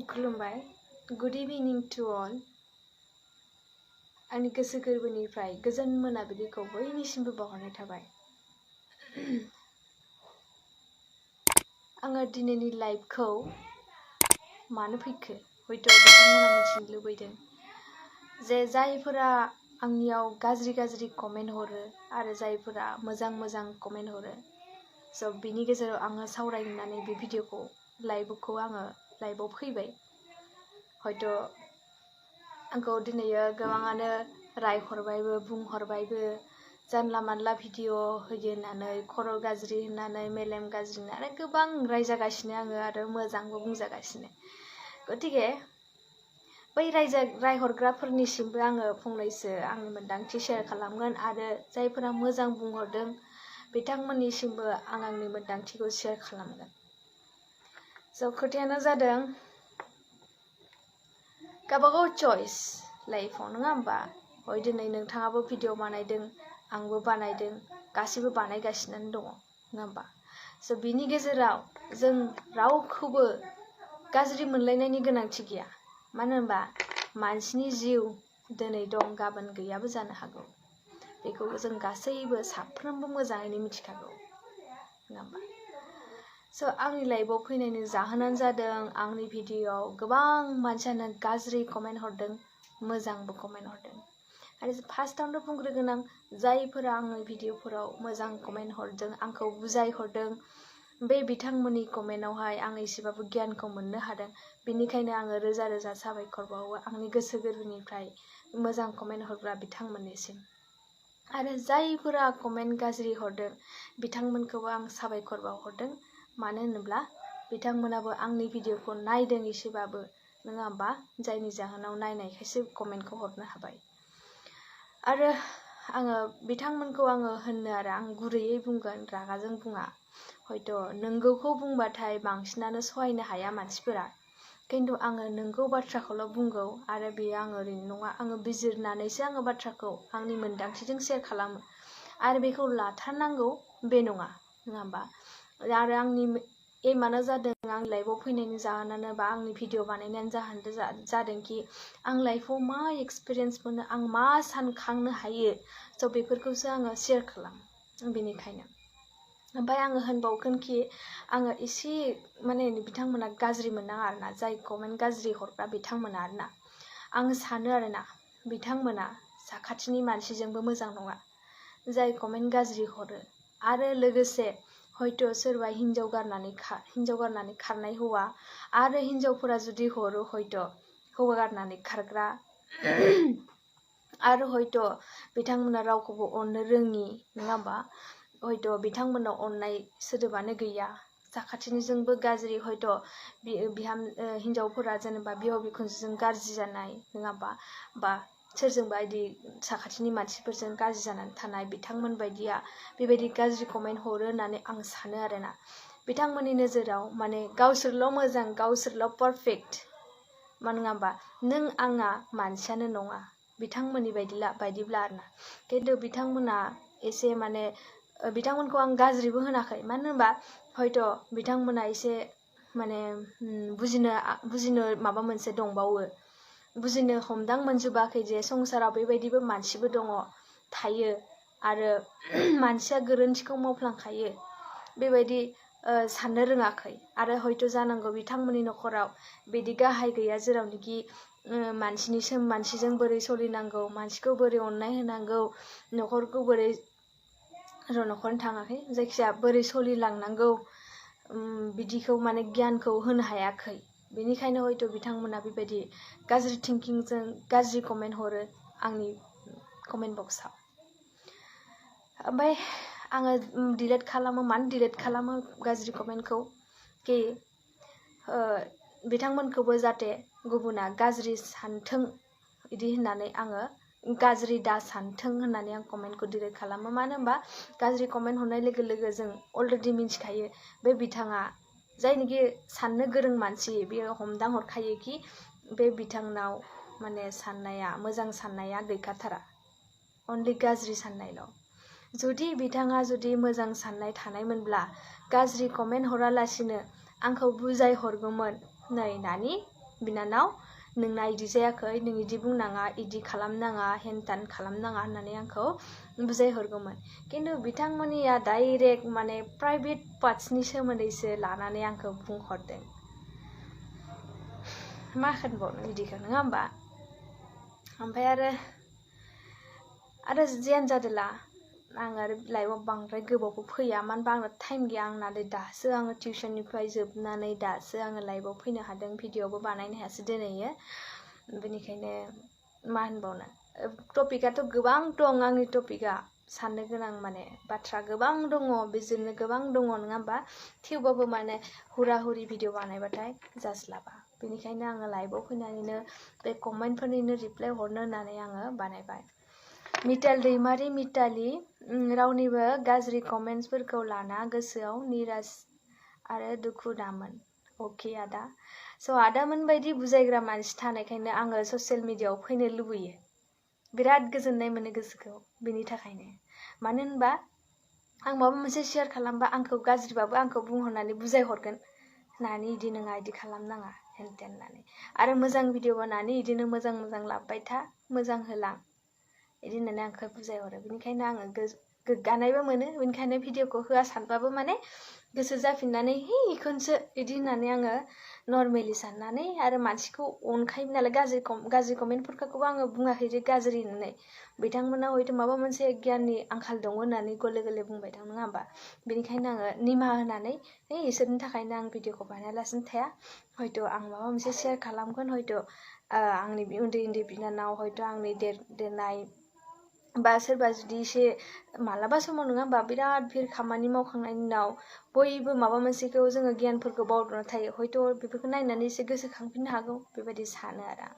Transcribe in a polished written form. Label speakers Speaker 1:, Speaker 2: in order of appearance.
Speaker 1: खुलुमबाय good evening to all आंनि गोसो गोरबोनिफ्राय गोजोन मोनाबिलिखौ बयनिसिमबो बावहरनाय थाबाय। आङो दिनैनि लाइभखौ मानो फैखो हयथ' बिथांमोना मिथिनो लुबैदों जे जायफोरा आंनियाव गाज्रि कमेन्ट हरो आरो जायफोरा मोजां कमेन्ट हरो स' बिनि गेजेराव आङो सावरायनानै बे भिडिअखौ लाइभखौ आङो लाइभआव फैबाय। हयथ' आंखौ दिनैयो गोबाङानो रायहरबायबो बुंहरबायबो जानला मानला भिडिअ होयो होननानै खर' गाज्रि होननानै मेलेम गाज्रि होननानै गोबां रायजागासिनो आङो आरो मोजांबो बुंजागासिनो। गतिके बै रायहरग्राफोरनिसिमबो आङो फंनैसो आंनि मोन्दांथि शेयार खालामगोन आरो जायफोरा मोजां बुंहरदों बिथांमोननिसिमबो आं आंनि मोन्दांथिखौ शेयार खालामगोन। स' खोथायानो जादों गावबागाव चॉइस लाइफआव नङा होमबा? हय दिनै नोंथाङाबो भिडिअ बानायदों आंबो बानायदों गासिबो बानायगासिनो दङ नङा होमबा? स' बिनि गेजेराव जों रावखौबो गाज्रि मोनलायनायनि गोनांथि गैया। मानो होनबा मानसिनि जिउ दिनै दं गाबोन गैयाबो जानो हागौ। बेखौ जों गासैबो साफ्रोमबो मोजाङैनो मिथिखागौ नङा होमबा? स' आंनि लाइभआव फैनायनि जाहोनानो जादों आंनि भिडिअआव गोबां मानसियानो गाज्रि कमेन्ट हरदों मोजांबो कमेन्ट हरदों आरो फार्स्टआवनो बुंग्रोगोन आं जायफोरा आंनि भिडिअफोराव मोजां कमेन्ट हरदों आंखौ बुजायहरदों बे बिथांमोननि कमेन्टआवहाय आं एसेबाबो गियानखौ मोननो हादों। बेनिखायनो आङो रोजा रोजा साबायखर बावो आंनि गोसो गोरबोनिफ्राय मोजां कमेन्ट हरग्रा बिथांमोननिसिम। आरो जायफोरा कमेन्ट गाज्रि हरदों बिथांमोनखौबो आं साबायखर बावहरदों। मानो होनोब्ला बिथांमोनाबो आंनि भिडिअखौ नायदों एसेबाबो नङा होमबा? जायनि जाहोनाव नायनायखायसो कमेन्टखौ हरनो हाबाय। आरो आङो बिथांमोनखौ आङो होननो आरो आं गुरैयै बुंगोन रागाजों बुङा। हयथ' नंगौखौ बुंबाथाय बांसिनानो सहायनो हाया मानसिफोरा, खिन्थु आङो नंगौ बाथ्राखौल' बुंगौ आरो बेयो आङो ओरैनो नङा आङो बिजिरनानैसो आङो बाथ्राखौ आंनि मोन्दांथिजों शेयार खालामो आरो बेखौ लाथारनांगौ बे नङा होमबा? आरो आंनि एमानो जादों आं लाइभआव फैनायनि जाहोनानो बा आंनि भिडिअ बानायनायनि जादोंखि आं लाइफआव मा एक्सपिरियेन्स मोनो आं मा सानखांनो हायो स' बेफोरखौसो आङो शेयार खालामो। बेनिखायनो ओमफ्राय आङो होनबावगोनखि आङो एसे माने बिथांमोना गाज्रि मोननाङा आरोना जाय कमेन्ट गाज्रि हरग्रा बिथांमोना आरोना आं सानो आरोना बिथांमोना साखाथिनि मानसिजोंबो मोजां नङा जाय कमेन्ट गाज्रि हरो। आरो लोगोसे हयथ' सोरबा हिन्जाव गारनानै खारनाय हौवा आरो हिन्जावफोरा जुदि हरो हयथ' हौवा गारनानै खारग्रा आरो हयथ' बिथांमोना रावखौबो अननो रोङि नङा होमबा? हयथ' बिथांमोनाव अननाय सोदोबानो गैया साखाथिनिजोंबो गाज्रि हयथ' हिन्जावफोरा जेनेबा बिहाव बिखुनजोजों गाज्रि जानाय नङा होमबा? बा सोरजोंबा बिदि साखाथिनि मानसिफोरजों गाज्रि जानानै थानाय बिथांमोन बायदिया बेबायदि गाज्रि कमेन्ट हरो होननानै आं सानो आरोना। बिथांमोननि नोजोराव माने गावसोरल' मोजां गावसोरल' पारफेक्ट मा नङा होमबा? नों आंना मानसियानो नङा बिथांमोननि बायदिब्ला आरोना। खिन्थु बिथांमोना एसे माने बिथांमोनखौ आं गाज्रिबो होनाखै मानो होनबा हयथ' बिथांमोना एसे माने बुजिनो माबा मोनसे दंबावो बुजिनो हमदां मोनजोबाखै जे संसाराव बेबायदिबो मानसिबो दङ थायो आरो मानसिया गोरोन्थिखौ मावफ्लांखायो बेबायदि साननो रोङाखै। आरो हयथ' जानांगौ बिथांमोननि न'खराव बिदि गाहाय गैया जेरावनोखि मानसिजों बोरै सोलिनांगौ मानसिखौ बोरै अननाय होनांगौ न'खरखौ बोरै न'खरनि थाङाखै जायखिजाया बोरै सोलिलांनांगौ बिदिखौ माने गियानखौ होनो हायाखै। बेनिखायनो हयथ' बिथांमोना बेबायदि गाज्रि थिंकिंजों गाज्रि कमेन्ट हरो आंनि कमेन्ट बक्सआव। ओमफ्राय आङो डिलेट खालामो मानो डिलेट खालामो गाज्रि कमेन्टखौ कि बिथांमोनखौबो जाहाथे गुबुना गाज्रि सानथों बिदि होननानै आङो गाज्रि दा सानथों होननानै आं कमेन्टखौ डिलेट खालामो। मानो होनबा गाज्रि कमेन्ट हरनाय लोगो लोगो जों अलरेडि मिथिखायो बे बिथाङा जायनोखि साननो गोरों मानसि बेयो हमदां हरखायो कि बे बिथांनाव माने साननाया मोजां साननाया गैखाथारा अनलि गाज्रि साननायल'। जुदि बिथाङा जुदि मोजां साननाय थानायमोनब्ला गाज्रि कमेन्ट हरालासिनो आंखौ बुजाय हरगौमोन नै नानि बिनानाव नोंना इदि जायाखै नों इदि बुंनाङा इदि खालामनाङा हेनथान खालामनाङा होननानै आंखौ बुजायहरगौमोन खिन्थु बिथांमोननिया डाइरेक्ट माने प्राइभेट पार्ट्सनि सोमोन्दैसो लानानै आंखौ बुंहरदों मा होनबावनो बिदिखौ नङा होमबा ओमफ्राय आरो जियानो जादोला आं आरो लाइफआव बांद्राय गोबावबो फैया मानो होनबा आंना टाइम गैया आंना दासो आङो टिउसननिफ्राय जोबनानै दासो आङो लाइफआव फैनो हादों भिडिअबो बानायनो हायासै दिनैयो बेनिखायनो मा होनबावनो टपिकआथ' गोबां दं आंनि टपिकआ साननो गोनां माने बाथ्रा गोबां दङ बिजिरनो गोबां दङ नङा होमबा थेवबाबो माने हुरा हुरि भिडिअ बानायबाथाय जास्लाबा बेनिखायनो आङो लाइभआव फैनानैनो बे कमेन्टफोरनिनो रिप्लाय हरनो होननानै आङो बानायबाय मिताल दैमारि मिताली रावनिबो गाज्रि कमेन्ट्सफोरखौ लाना गोसोआव निराश आरो दुखु दामोन अके आदा स' आदामोन बायदि बुजायग्रा मानसि थानायखायनो आङो ससियेल मिडियाआव फैनो लुबैयो बिराद गोजोननाय मोनो गोसोखौ बेनि थाखायनो मानो होनबा आं माबा मोनसे शेयार खालामबा आंखौ गाज्रिबाबो आंखौ बुंहरनानै बुजायहरगोन नानि इदि नङा इदि खालामनाङा हेनतेन होननानै आरो मोजां भिडिअ बानायनानै इदिनो मोजां मोजां लाबोबाय था मोजां होलां इदि होननानै आंखौ बुजायहरो बेनिखायनो आङो गोग्गानायबो मोनो बेनिखायनो भिडिअखौ होआ सानबाबो माने गोसो जाफिननानै हे इखौनोसो इदि होननानै आङो नर्मेलि साननानै आरो मानसिखौ अनखायो नालाय गाज्रि कमेन्टफोरखौबो आङो बुङाखै जे गाज्रि होननानै बिथांमोना हयथ' माबा मोनसे गियाननि आंखाल दङ होननानै गले गले बुंबाय दं नङा होमबा बेनिखायनो आङो निमाहा होनानै हे इसोरनि थाखायनो आं भिडिअखौ बानायालासिनो थाया हयथ' आं माबा मोनसे शेयार खालामगोन हयथ' आंनि उन्दै उन्दै बिनानाव हयथ' आंनि देरनाय बा सोरबा जुदि एसे मालाबा समाव नङा होमबा बिराद भिर खामानि मावखांनायनि उनाव बयबो माबा मोनसेखौ जोङो गियानफोरखौ बावदबना थायो हयथ' बेफोरखौ नायनानै एसे गोसोखांफिननो हागौ बेबायदि सानो आरो आं